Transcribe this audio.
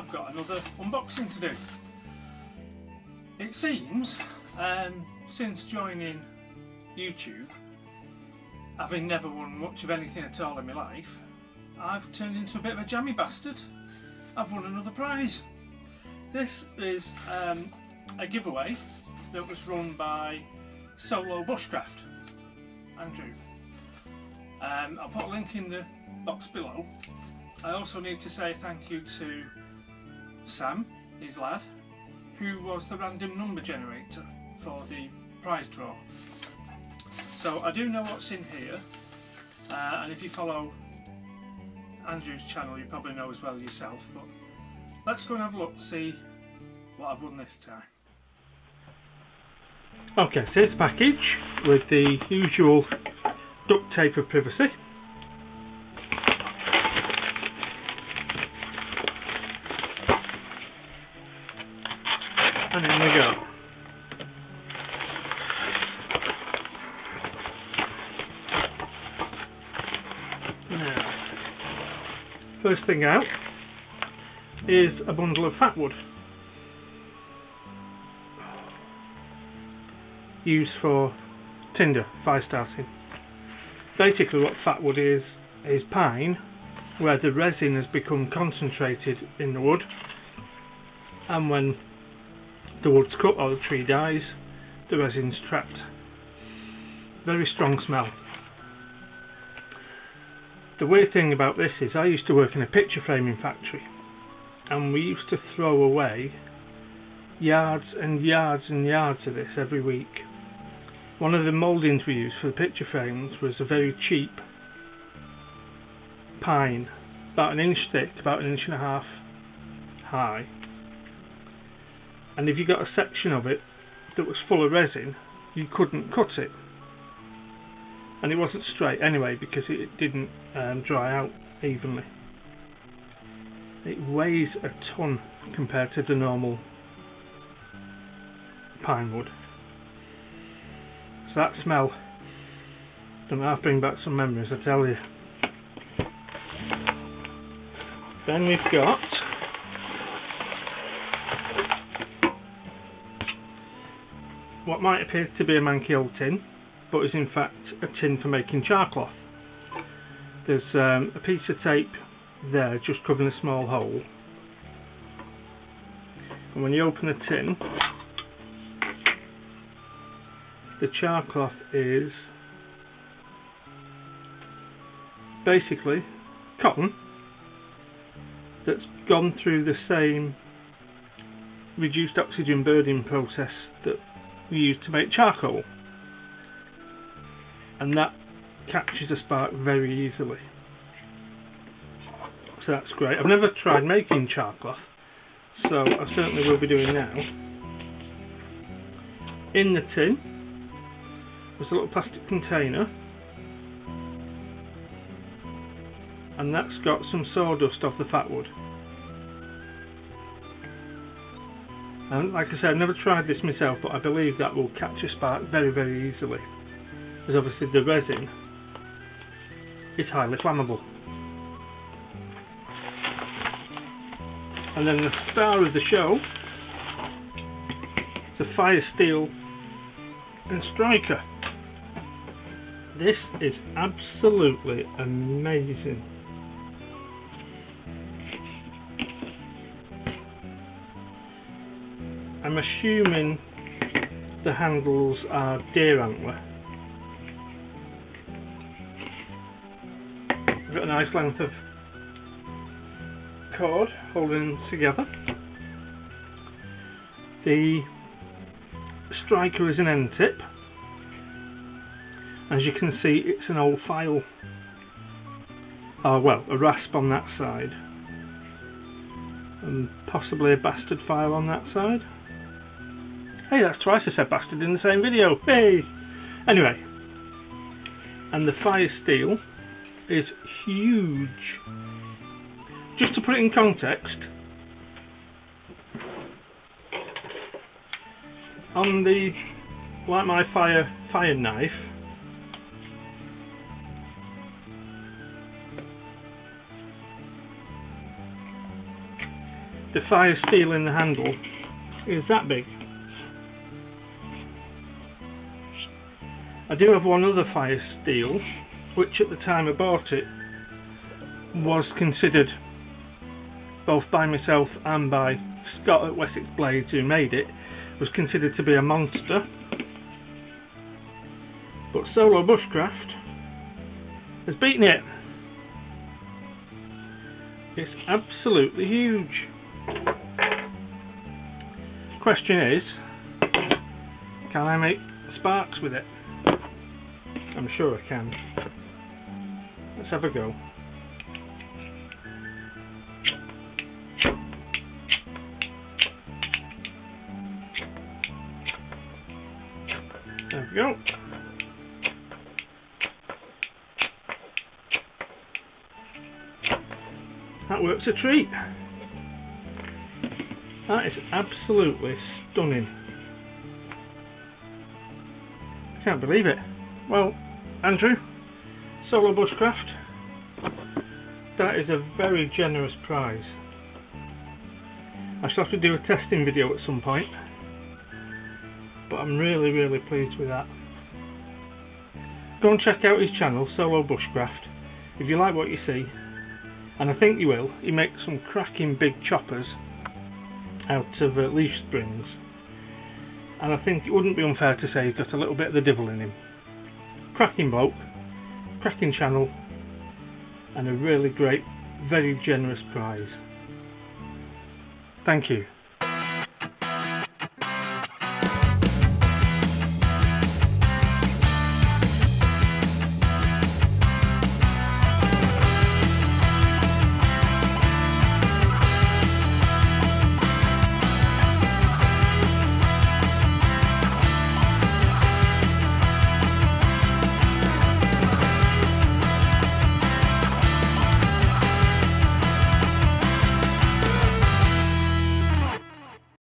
I've got another unboxing to do. It seems, since joining YouTube, having never won much of anything at all in my life, I've turned into a bit of a jammy bastard. I've won another prize. This is a giveaway that was run by Solo Bushcraft, Andrew. I'll put a link in the box below. I also need to say thank you to Sam, his lad, who was the random number generator for the prize draw. So I do know what's in here, and if you follow Andrew's channel you probably know as well yourself, but let's go and have a look to see what I've won this time. Okay, so here's the package with the usual duct tape of privacy. And in we go. Now, first thing out is a bundle of fat wood used for tinder, fire starting. Basically what fat wood is pine, where the resin has become concentrated in the wood, and when the wood's cut or the tree dies, the resin's trapped. Very strong smell. The weird thing about this is I used to work in a picture framing factory, and we used to throw away yards and yards and yards of this every week. One of the mouldings we used for the picture frames was a very cheap pine, about an inch thick, about an inch and a half high, and if you got a section of it that was full of resin, you couldn't cut it, and it wasn't straight anyway because it didn't dry out evenly. It weighs a ton compared to the normal pine wood. So that smell doesn't half bring back some memories, I tell you. Then we've got what might appear to be a manky old tin, but is in fact a tin for making char cloth. There's a piece of tape there just covering a small hole, and when you open the tin, the char cloth is basically cotton that's gone through the same reduced oxygen burning process that we use to make charcoal, and that catches a spark very easily. So that's great. I've never tried making char cloth, so I certainly will be doing now. In the tin there's a little plastic container, and that's got some sawdust off the fat wood. And like I said, I've never tried this myself, but I believe that will catch a spark very, very easily, because obviously the resin is highly flammable. And then the star of the show is a fire steel and striker. This is absolutely amazing. I'm assuming the handles are deer antler. We've got a nice length of cord holding together. The striker is an end tip. As you can see, it's an old file, well, a rasp on that side, and possibly a bastard file on that side. Hey, that's twice I said bastard in the same video. Hey! Anyway, and the fire steel is huge. Just to put it in context, on the like my fire knife, the fire steel in the handle is that big. I do have one other fire steel, which at the time I bought it was considered, both by myself and by Scott at Wessex Blades who made it, was considered to be a monster. But Solo Bushcraft has beaten it. It's absolutely huge. Question is, can I make sparks with it? I'm sure I can. Let's have a go. There we go. That works a treat. That is absolutely stunning. I can't believe it. Well, Andrew, Solo Bushcraft, that is a very generous prize. I shall have to do a testing video at some point, but I'm really pleased with that. Go and check out his channel, Solo Bushcraft, if you like what you see, and I think you will. He makes some cracking big choppers out of leaf springs, and I think it wouldn't be unfair to say he's got a little bit of the devil in him. Cracking bloke, cracking channel, and a really great, very generous prize. Thank you.